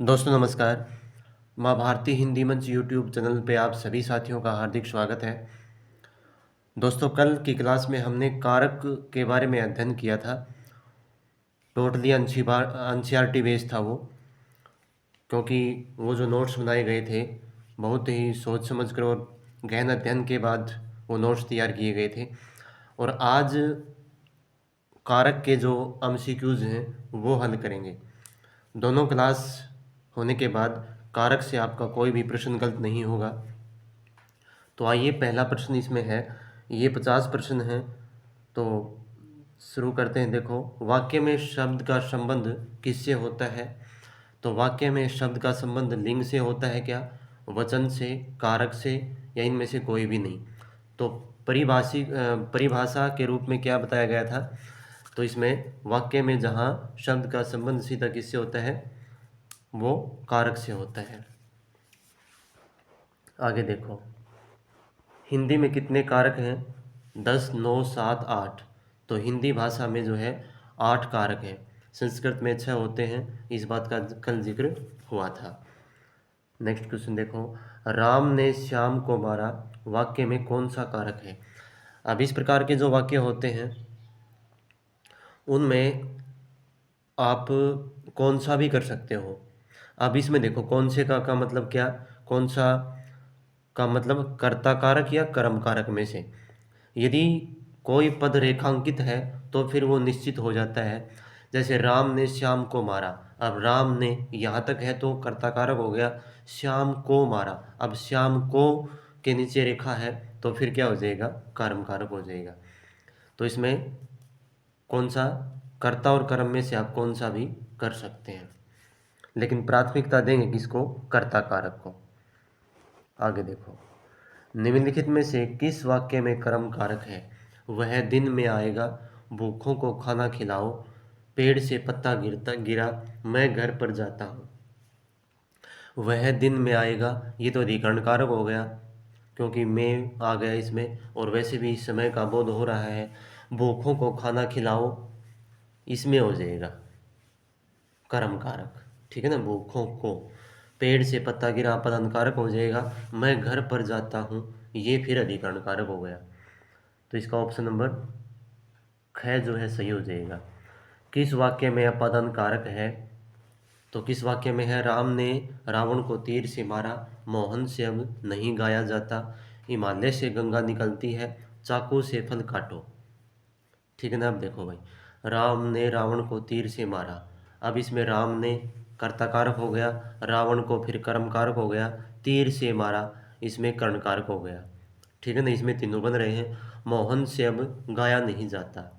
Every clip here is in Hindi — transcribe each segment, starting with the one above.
दोस्तों नमस्कार। माँ भारती हिंदी मंच यूट्यूब चैनल पे आप सभी साथियों का हार्दिक स्वागत है। दोस्तों कल की क्लास में हमने कारक के बारे में अध्ययन किया था। टोटली एनसीईआरटी बेस्ड था वो, क्योंकि वो जो नोट्स बनाए गए थे बहुत ही सोच समझ कर और गहन अध्ययन के बाद वो नोट्स तैयार किए गए थे। और आज कारक के जो एमसीक्यूज हैं वो हल करेंगे। दोनों क्लास होने के बाद कारक से आपका कोई भी प्रश्न गलत नहीं होगा। तो आइए पहला प्रश्न इसमें है, ये 50 प्रश्न है। तो शुरू करते हैं। देखो, वाक्य में शब्द का संबंध किससे होता है? तो वाक्य में शब्द का संबंध लिंग से होता है क्या, वचन से, कारक से, या इनमें से कोई भी नहीं? तो परिभाषा के रूप में क्या बताया गया था? तो इसमें वाक्य में जहाँ शब्द का संबंध सीधा किससे होता है, वो कारक से होता है। आगे देखो, हिंदी में कितने कारक हैं? 10, 9, 7, 8। तो हिंदी भाषा में जो है 8 कारक हैं। संस्कृत में 6 होते हैं, इस बात का कल जिक्र हुआ था। नेक्स्ट क्वेश्चन देखो, राम ने श्याम को मारा, वाक्य में कौन सा कारक है? अब इस प्रकार के जो वाक्य होते हैं उनमें आप कौन सा भी कर सकते हो। अब इसमें देखो, कौन से का मतलब क्या, कौन सा का मतलब कर्ता कारक या कर्म कारक में से। यदि कोई पद रेखांकित है तो फिर वो निश्चित हो जाता है। जैसे राम ने श्याम को मारा, अब राम ने यहाँ तक है तो कर्ता कारक हो गया। श्याम को मारा, अब श्याम को के नीचे रेखा है तो फिर क्या हो जाएगा, कर्म कारक हो जाएगा। तो इसमें कौन सा, कर्ता और कर्म में से आप कौन सा भी कर सकते हैं, लेकिन प्राथमिकता देंगे किसको, कर्ता कारक को। आगे देखो, निम्नलिखित में से किस वाक्य में कर्म कारक है? वह दिन में आएगा, भूखों को खाना खिलाओ, पेड़ से पत्ता गिरा, मैं घर पर जाता हूँ। वह दिन में आएगा, ये तो अधिकरण कारक हो गया क्योंकि मैं आ गया इसमें, और वैसे भी समय का बोध हो रहा है। भूखों को खाना खिलाओ, इसमें हो जाएगा कर्म कारक, ठीक है ना। भूखों को, पेड़ से पत्ता गिरा पदान कारक हो जाएगा। मैं घर पर जाता हूँ, ये फिर अधिकरण कारक हो गया। तो इसका ऑप्शन नंबर ख जो है सही हो जाएगा। किस वाक्य में अपादान कारक है? तो किस वाक्य में है, राम ने रावण को तीर से मारा, मोहन से अब नहीं गाया जाता, हिमालय से गंगा निकलती है, चाकू से फल काटो। ठीक है ना। अब देखो भाई, राम ने रावण को तीर से मारा, अब इसमें राम ने कर्ता कारक हो गया, रावण को फिर कर्म कारक हो गया, तीर से मारा इसमें कर्ण कारक हो गया। ठीक है ना, इसमें तीनों बन रहे हैं। मोहन से अब गाया नहीं जाता,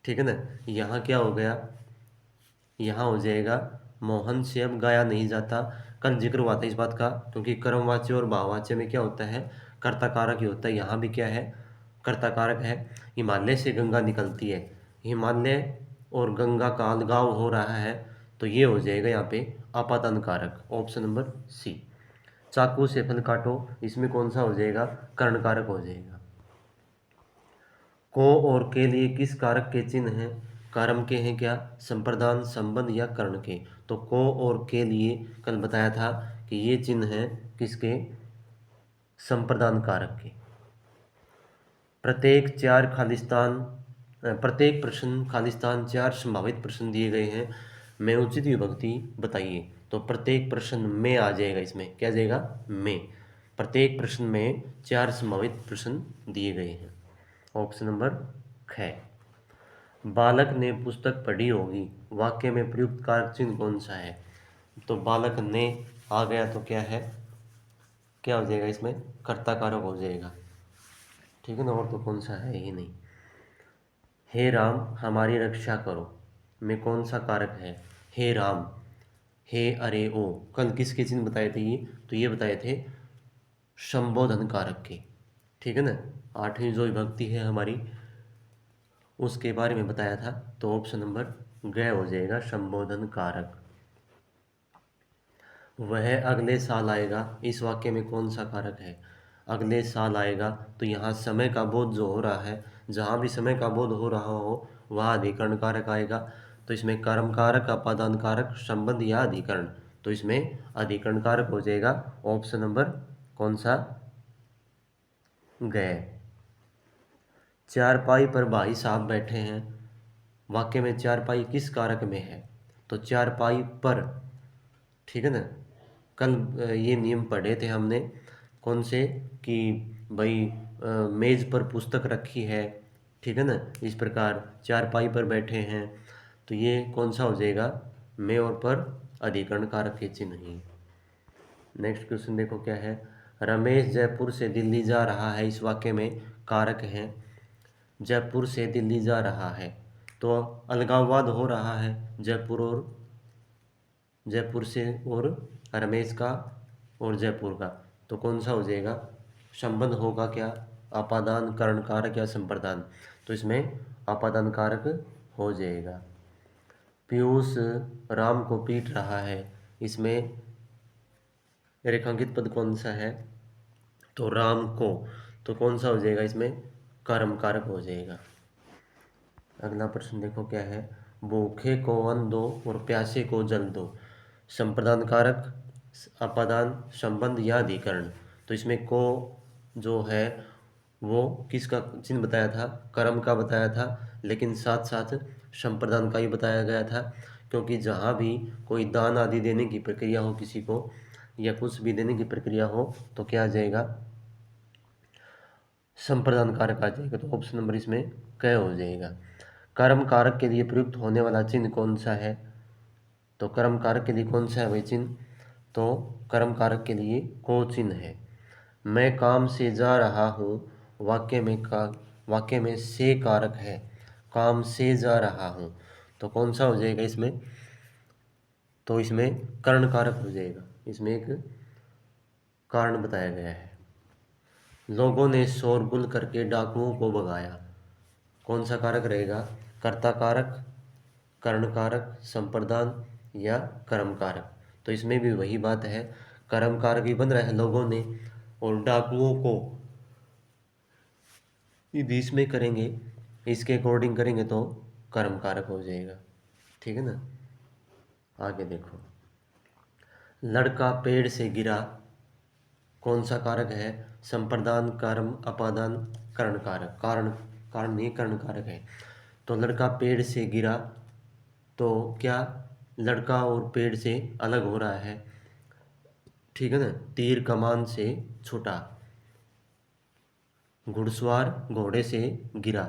ठीक है ना। यहाँ क्या हो गया, यहाँ हो जाएगा मोहन से अब गाया नहीं जाता। कल जिक्र हुआ था इस बात का, क्योंकि कर्मवाच्य और भाववाच्य में क्या होता है, कर्ता कारक ही होता है। यहाँ भी क्या है, कर्ता कारक है। हिमालय से गंगा निकलती है, हिमालय और गंगा का अलगाव हो रहा है, तो ये हो जाएगा यहाँ पे आपातन कारक, ऑप्शन नंबर सी। चाकू से फल काटो, इसमें कौन सा हो जाएगा, कर्ण कारक हो जाएगा। को और के लिए किस कारक के चिन्ह हैं? कर्म के हैं क्या, संप्रदान, संबंध या कर्ण के? तो को और के लिए कल बताया था कि ये चिन्ह हैं किसके, संप्रदान कारक के। प्रत्येक चार खालिस्तान प्रत्येक प्रश्न खालिस्तान 4 संभावित प्रश्न दिए गए हैं, मैं उचित विभक्ति बताइए। तो प्रत्येक प्रश्न में आ जाएगा, इसमें क्या आ जाएगा, में। प्रत्येक प्रश्न में 4 संभावित प्रश्न दिए गए हैं, ऑप्शन नंबर ख। बालक ने पुस्तक पढ़ी होगी, वाक्य में प्रयुक्त कारक चिन्ह कौन सा है? तो बालक ने आ गया तो क्या है, क्या हो जाएगा, इसमें कर्ता कारक हो जाएगा, ठीक है ना। और तो कौन सा है ही नहीं। हे राम हमारी रक्षा करो में कौन सा कारक है, हे राम, हे अरे ओ। कल किसके चिन्ह बताए थे ये, तो ये बताए थे संबोधन कारक के, ठीक है ना। 8वीं जो विभक्ति है हमारी, उसके बारे में बताया था। तो ऑप्शन नंबर ग हो जाएगा, संबोधन कारक। वह अगले साल आएगा, इस वाक्य में कौन सा कारक है, अगले साल आएगा। तो यहाँ समय का बोध जो हो रहा है, जहाँ भी समय का बोध हो रहा हो वहाँ अधिकरण कारक आएगा। तो इसमें कर्म कारक, अपादान कारक, संबंध या अधिकरण, तो इसमें अधिकरण कारक हो जाएगा ऑप्शन नंबर कौन सा, गए। चारपाई पर भाई साहब बैठे हैं, वाक्य में चारपाई किस कारक में है, तो चारपाई पर, ठीक है ना। कल ये नियम पढ़े थे हमने, कौन से, कि भाई मेज पर पुस्तक रखी है, ठीक है ना, इस प्रकार चारपाई पर बैठे हैं, तो ये कौन सा हो जाएगा, में और पर अधिकरण कारक के चिन्ह ही। नेक्स्ट क्वेश्चन देखो क्या है, रमेश जयपुर से दिल्ली जा रहा है, इस वाक्य में कारक है जयपुर से दिल्ली जा रहा है, तो अलगाववाद हो रहा है जयपुर से और रमेश का और जयपुर का, तो कौन सा हो जाएगा, संबंध होगा क्या, अपादान करण कारक या संप्रदान, तो इसमें अपादान कारक हो जाएगा। पीयूष राम को पीट रहा है, इसमें रेखांकित पद कौन सा है, तो राम को, तो कौन सा हो जाएगा, इसमें कर्म कारक हो जाएगा। अगला प्रश्न देखो क्या है, भूखे को अन्न दो और प्यासे को जल दो, संप्रदान कारक, अपादान, संबंध या अधिकरण, तो इसमें को जो है वो किसका चिन्ह बताया था, कर्म का बताया था, लेकिन साथ साथ संप्रदान का ही बताया गया था, क्योंकि जहाँ भी कोई दान आदि देने की प्रक्रिया हो किसी को, या कुछ भी देने की प्रक्रिया हो, तो क्या आ जाएगा, संप्रदान कारक आ जाएगा, तो ऑप्शन नंबर इसमें क हो जाएगा। कर्म कारक के लिए प्रयुक्त होने वाला चिन्ह कौन सा है, तो कर्म कारक के लिए कौन सा है वही चिन्ह, तो कर्म कारक के लिए को चिन्ह है। मैं काम से जा रहा हूँ, वाक्य में से कारक है, काम से जा रहा हूँ, तो कौन सा हो जाएगा इसमें, तो इसमें कर्ण कारक हो जाएगा, इसमें एक कारण बताया गया है। लोगों ने शोरगुल करके डाकुओं को भगाया, कौन सा कारक रहेगा, कर्ता कारक, कर्ण कारक, संप्रदान या कर्म कारक, तो इसमें भी वही बात है, कर्म कारक ही बन रहा है लोगों ने, और डाकुओं को यदि इसमें करेंगे, इसके अकॉर्डिंग करेंगे तो कर्म कारक हो जाएगा, ठीक है ना। आगे देखो, लड़का पेड़ से गिरा, कौन सा कारक है, संप्रदान, कर्म, अपादान, कर्ण कारक, कारण कारण नहीं कर्ण कारक है। तो लड़का पेड़ से गिरा, तो क्या लड़का और पेड़ से अलग हो रहा है, ठीक है ना, तीर कमान से छूटा, घुड़सवार घोड़े से गिरा,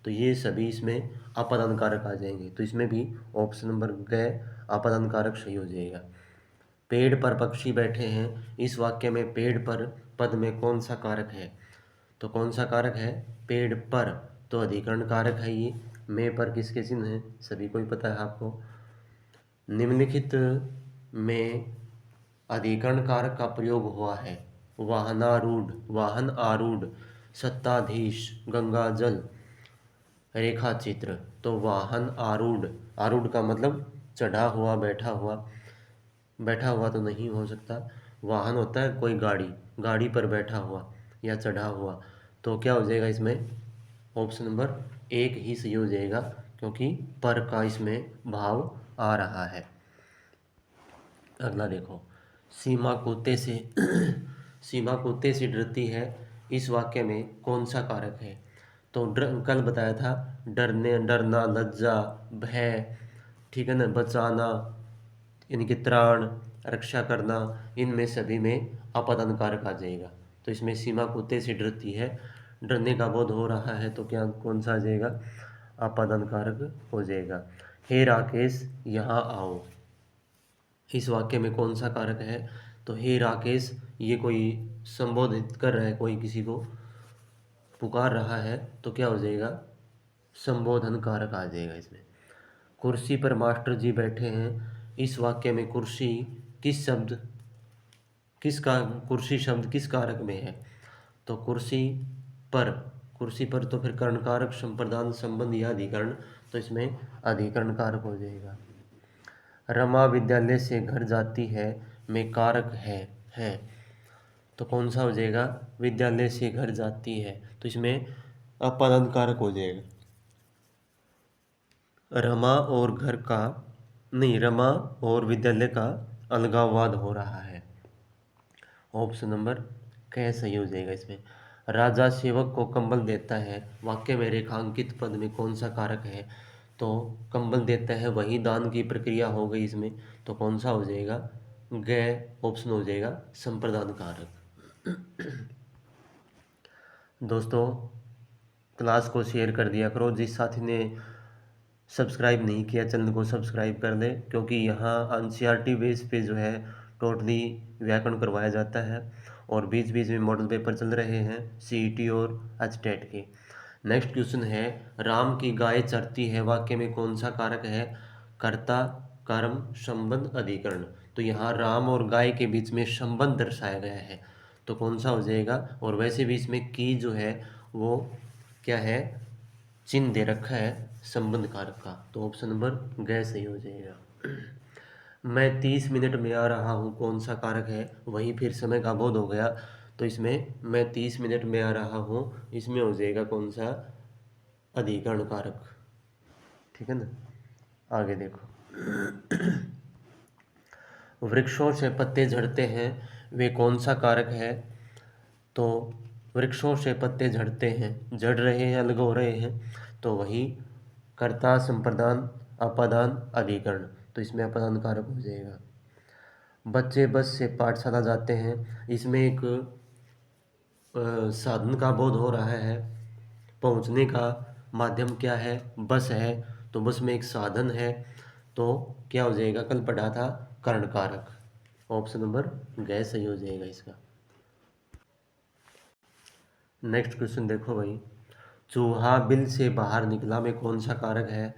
तो ये सभी इसमें अपादान कारक आ जाएंगे, तो इसमें भी ऑप्शन नंबर ग अपादान कारक सही हो जाएगा। पेड़ पर पक्षी बैठे हैं, इस वाक्य में पेड़ पर पद में कौन सा कारक है, तो कौन सा कारक है, पेड़ पर, तो अधिकरण कारक है ये। में पर किसके चिन्ह है, सभी को ही पता है आपको। निम्नलिखित में अधिकरण कारक का प्रयोग हुआ है, वाहनारूढ़, वाहन आरूढ़, सत्ताधीश, गंगा जल, रेखा चित्र, तो वाहन आरूढ़, आरूढ़ का मतलब चढ़ा हुआ, बैठा हुआ, बैठा हुआ तो नहीं हो सकता, वाहन होता है कोई गाड़ी, गाड़ी पर बैठा हुआ या चढ़ा हुआ, तो क्या हो जाएगा इसमें, ऑप्शन नंबर एक ही सही हो जाएगा, क्योंकि पर का इसमें भाव आ रहा है। अगला देखो, सीमा कुत्ते से सीमा कुत्ते से डरती है, इस वाक्य में कौन सा कारक है, तो कल बताया था, डरने, डरना, लज्जा, भय, ठीक है ना, बचाना, इनके त्राण, रक्षा करना, इनमें सभी में अपादान कारक आ जाएगा, तो इसमें सीमा कुत्ते से डरती है, डरने का बोध हो रहा है, तो क्या कौन सा आ जाएगा, अपादान कारक हो जाएगा। हे राकेश यहाँ आओ, इस वाक्य में कौन सा कारक है, तो हे राकेश, ये कोई संबोधित कर रहा है, कोई किसी को पुकार रहा है, तो क्या हो जाएगा, संबोधन कारक आ जाएगा इसमें। कुर्सी पर मास्टर जी बैठे हैं, इस वाक्य में कुर्सी किस शब्द, किसका, कुर्सी शब्द किस कारक में है, तो कुर्सी पर, कुर्सी पर तो फिर कर्ण कारक, संप्रदान, संबंध या अधिकरण, तो इसमें अधिकरण कारक हो जाएगा। रमा विद्यालय से घर जाती है, में कारक है, तो कौन सा हो जाएगा, विद्यालय से घर जाती है, तो इसमें अपादान कारक हो जाएगा। रमा और घर का, नहीं, रमा और विद्यालय का अलगाववाद हो रहा है। ऑप्शन नंबर क सही हो जाएगा इसमें। राजा सेवक को कंबल देता है, वाक्य में रेखांकित पद में कौन सा कारक है? तो कंबल देता है वही दान की प्रक्रिया हो गई इसमें, तो कौन सा हो जाएगा? ग ऑप्शन हो जाएगा संप्रदान कारक। दोस्तों, क्लास को शेयर कर दिया करो। जिस साथी ने सब्सक्राइब नहीं किया चैनल को सब्सक्राइब कर दे, क्योंकि यहाँ एनसीईआरटी बेस पे जो है टोटली व्याकरण करवाया जाता है और बीच बीच में मॉडल पेपर चल रहे हैं सीईटी और एचटेट के। नेक्स्ट क्वेश्चन है, राम की गाय चरती है, वाक्य में कौन सा कारक है? कर्ता कर्म संबंध अधिकरण। तो यहाँ राम और गाय के बीच में संबंध दर्शाया गया है, तो कौन सा हो जाएगा? और वैसे भी इसमें की जो है वो क्या है? चिन्ह दे रखा है संबंध कारक का, तो ऑप्शन नंबर ग सही हो जाएगा। मैं 30 मिनट में आ रहा हूँ, कौन सा कारक है? वहीं फिर समय का बोध हो गया, तो इसमें मैं 30 मिनट में आ रहा हूँ, इसमें हो जाएगा कौन सा? अधिकरण कारक। ठीक है ना। आगे देखो, वृक्षों से पत्ते झड़ते हैं, वे कौन सा कारक है? तो वृक्षों से पत्ते झड़ते हैं, झड़ रहे हैं, अलग हो रहे हैं, तो वही कर्ता संप्रदान अपादान अधिकरण, तो इसमें अपादान कारक हो जाएगा। बच्चे बस से पाठशाला जाते हैं, इसमें एक साधन का बोध हो रहा है। पहुंचने का माध्यम क्या है? बस है, तो बस में एक साधन है, तो क्या हो जाएगा? कल पढ़ा था कर्ण कारक। ऑप्शन नंबर ग सही हो जाएगा इसका। नेक्स्ट क्वेश्चन देखो भाई, चूहा बिल से बाहर निकला में कौन सा कारक है?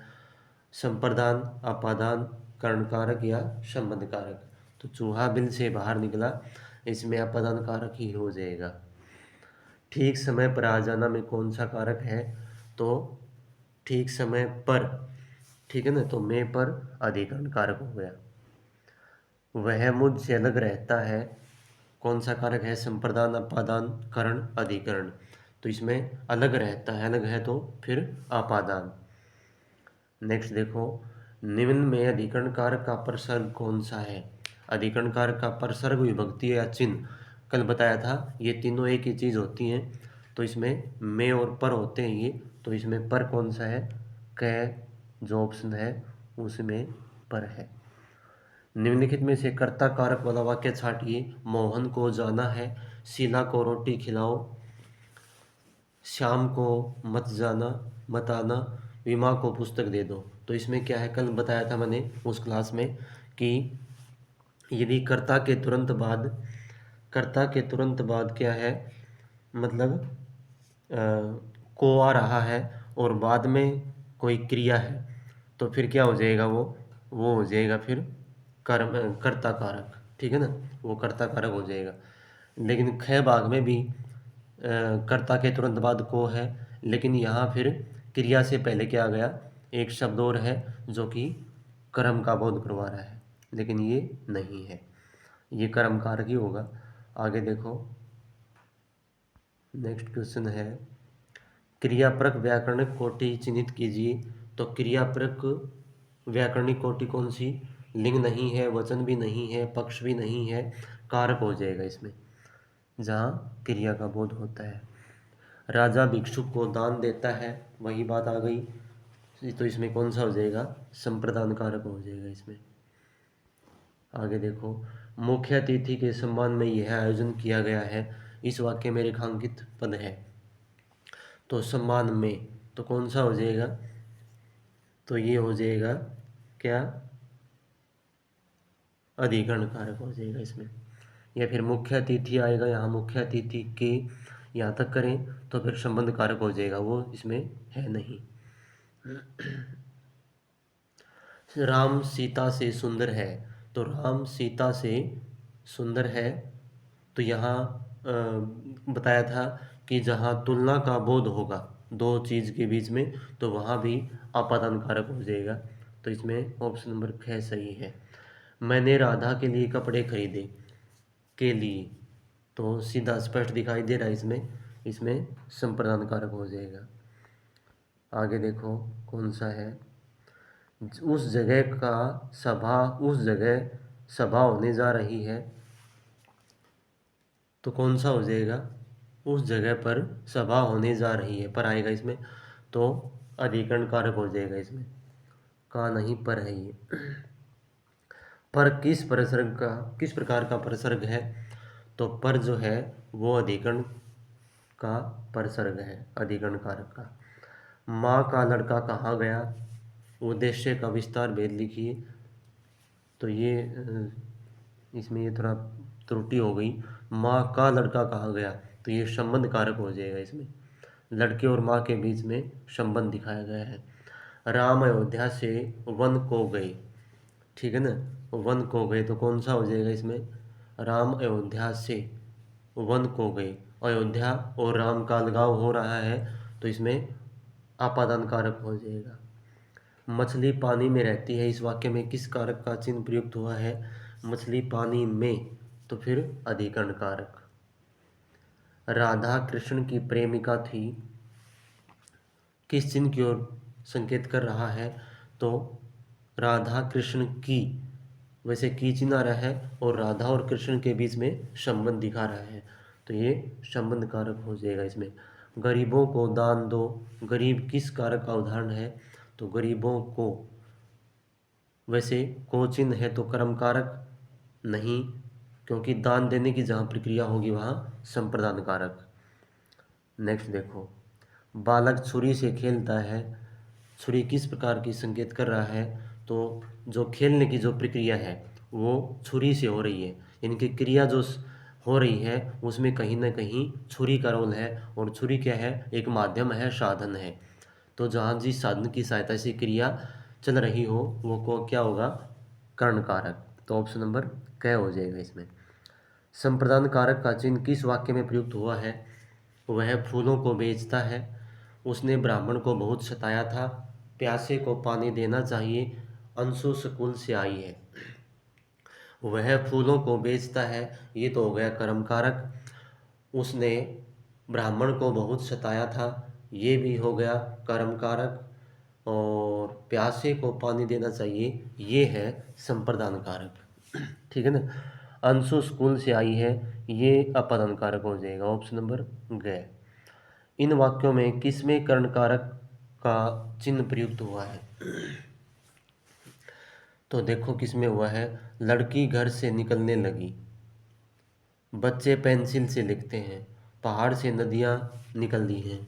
संप्रदान अपादान कर्ण कारक या संबंध कारक? तो चूहा बिल से बाहर निकला, इसमें अपादान कारक ही हो जाएगा। ठीक समय पर आ जाना में कौन सा कारक है? तो ठीक समय पर, ठीक है ना, तो मैं पर अधिकरण कारक हो गया। वह मुझसे अलग रहता है, कौन सा कारक है? संप्रदान अपादान करण अधिकरण, तो इसमें अलग रहता है, अलग है तो फिर अपादान। नेक्स्ट देखो, निम्न में अधिकरण कारक का प्रसर्ग कौन सा है? अधिकरण कारक का प्रसर्ग विभक्ति या चिन्ह, कल बताया था ये तीनों एक ही चीज़ होती हैं, तो इसमें में और पर होते हैं ये, तो इसमें पर कौन सा है? क जो ऑप्शन है उसमें पर है। निम्नलिखित में से कर्ता कारक वाला वाक्य छाटिए। मोहन को जाना है, शीला को रोटी खिलाओ, श्याम को मत जाना मत आना, विमा को पुस्तक दे दो। तो इसमें क्या है? कल बताया था मैंने उस क्लास में कि यदि कर्ता के तुरंत बाद क्या है, मतलब को आ रहा है और बाद में कोई क्रिया है, तो फिर क्या हो जाएगा? वो हो जाएगा फिर कर्ता कारक। ठीक है ना, वो कर्ता कारक हो जाएगा। लेकिन ख भाग में भी कर्ता के तुरंत बाद को है, लेकिन यहाँ फिर क्रिया से पहले क्या आ गया? एक शब्द और है जो कि कर्म का बोध करवा रहा है, लेकिन ये नहीं है, ये कर्म कारक ही होगा। आगे देखो, नेक्स्ट क्वेश्चन है, क्रियापरक व्याकरणिक कोटि चिन्हित कीजिए। तो क्रियापरक व्याकरणिक कोटि कौन सी? लिंग नहीं है, वचन भी नहीं है, पक्ष भी नहीं है, कारक हो जाएगा इसमें, जहाँ क्रिया का बोध होता है। राजा भिक्षुक को दान देता है, वही बात आ गई, तो इसमें कौन सा हो जाएगा? संप्रदान कारक हो जाएगा इसमें। आगे देखो, मुख्य अतिथि के सम्मान में यह आयोजन किया गया है, इस वाक्य में रेखांकित पद है, तो सम्मान में, तो कौन सा हो जाएगा? तो ये हो जाएगा क्या? अधिकरण कारक हो जाएगा इसमें। या फिर मुख्य अतिथि आएगा, यहाँ मुख्य अतिथि के यहाँ तक करें तो फिर संबंध कारक हो जाएगा, वो इसमें है नहीं। राम सीता से सुंदर है, तो राम सीता से सुंदर है, तो यहाँ बताया था कि जहाँ तुलना का बोध होगा दो चीज़ के बीच में, तो वहाँ भी आपादान कारक हो जाएगा, तो इसमें ऑप्शन नंबर ख सही है। मैंने राधा के लिए कपड़े खरीदे, के लिए, तो सीधा स्पष्ट दिखाई दे रहा है इसमें, इसमें संप्रदान कारक हो जाएगा। आगे देखो कौन सा है, उस जगह का सभा उस जगह सभा होने जा रही है, तो कौन सा हो जाएगा, उस जगह पर सभा होने जा रही है पर आएगा इसमें, तो अधिकरण कारक हो जाएगा इसमें, का नहीं पर है ये। पर किस प्रकार का परसर्ग है, तो पर जो है वो अधिकरण का परसर्ग है, अधिकरण कारक का। माँ का लड़का कहाँ गया, उद्देश्य का विस्तार भेद लिखिए। तो ये इसमें ये थोड़ा त्रुटि हो गई, माँ का लड़का कहाँ गया, तो ये संबंध कारक हो जाएगा इसमें, लड़के और माँ के बीच में संबंध दिखाया गया है। राम अयोध्या से वन को गए, ठीक है ना, वन को गए तो कौन सा हो जाएगा इसमें, राम अयोध्या से वन को गए, अयोध्या और राम का अलगाव हो रहा है तो इसमें आपादान कारक हो जाएगा। मछली पानी में रहती है, इस वाक्य में किस कारक का चिन्ह प्रयुक्त हुआ है, मछली पानी में, तो फिर अधिकरण कारक। राधा कृष्ण की प्रेमिका थी, किस चिन्ह की ओर संकेत कर रहा है, तो राधा कृष्ण की, वैसे की चिन्ह आ रहा है और राधा और कृष्ण के बीच में संबंध दिखा रहा है, तो ये संबंध कारक हो जाएगा इसमें। गरीबों को दान दो, गरीब किस कारक का उदाहरण है, तो गरीबों को, वैसे को चिन्ह है तो कर्म कारक नहीं, क्योंकि दान देने की जहाँ प्रक्रिया होगी वहाँ संप्रदान कारक। नेक्स्ट देखो, बालक छुरी से खेलता है, छुरी किस प्रकार की संकेत कर रहा है, तो जो खेलने की जो प्रक्रिया है वो छुरी से हो रही है, यानी कि क्रिया जो हो रही है उसमें कहीं ना कहीं छुरी का रोल है, और छुरी क्या है, एक माध्यम है, साधन है। तो जहाँ जिस साधन की सहायता से क्रिया चल रही हो वो को क्या होगा, कर्ण कारक, तो ऑप्शन नंबर क हो जाएगा इसमें। संप्रदान कारक का चिन्ह किस वाक्य में प्रयुक्त हुआ है, वह फूलों को बेचता है, उसने ब्राह्मण को बहुत सताया था, प्यासे को पानी देना चाहिए, अंशु स्कूल से आई है। वह फूलों को बेचता है, ये तो हो गया कर्म कारक, उसने ब्राह्मण को बहुत सताया था, ये भी हो गया कर्म कारक, और प्यासे को पानी देना चाहिए ये है संप्रदान कारक, ठीक है ना। अंशु स्कूल से आई है, ये अपादान कारक हो जाएगा, ऑप्शन नंबर ग। इन वाक्यों में किसमें कर्ण कारक का चिन्ह प्रयुक्त हुआ है, तो देखो किसमें हुआ है, लड़की घर से निकलने लगी, बच्चे पेंसिल से लिखते हैं, पहाड़ से नदियाँ निकलती हैं,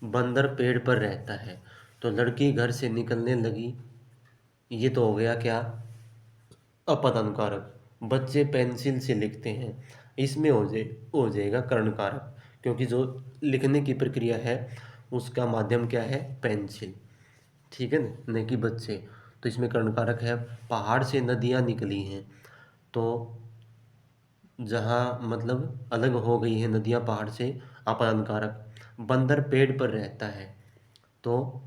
बंदर पेड़ पर रहता है, तो लड़की घर से निकलने लगी, ये तो हो गया क्या, अपदान कारक। बच्चे पेंसिल से लिखते हैं, इसमें हो जाएगा कर्ण कारक, क्योंकि जो लिखने की प्रक्रिया है उसका माध्यम क्या है, पेंसिल, ठीक है ना, नहीं कि बच्चे, तो इसमें कर्ण कारक है। पहाड़ से नदियाँ निकली हैं, तो जहाँ मतलब अलग हो गई है नदियाँ पहाड़ से, अपदान कारक। बंदर पेड़ पर रहता है, तो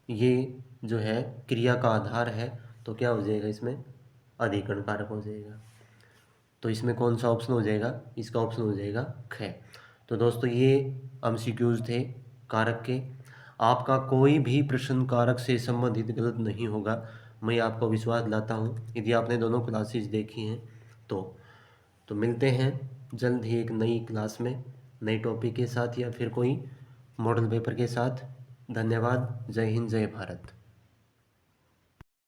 ये जो है क्रिया का आधार है, तो क्या हो जाएगा इसमें, अधिकरण कारक हो जाएगा। तो इसमें कौन सा ऑप्शन हो जाएगा, इसका ऑप्शन हो जाएगा ख। तो दोस्तों ये एमसीक्यूज थे कारक के। आपका कोई भी प्रश्न कारक से संबंधित गलत नहीं होगा, मैं आपको विश्वास दिलाता हूँ, यदि आपने दोनों क्लासेज देखी हैं तो मिलते हैं जल्द ही एक नई क्लास में, नई टॉपिक के साथ या फिर कोई मॉडल पेपर के साथ। धन्यवाद। जय हिंद, जय भारत।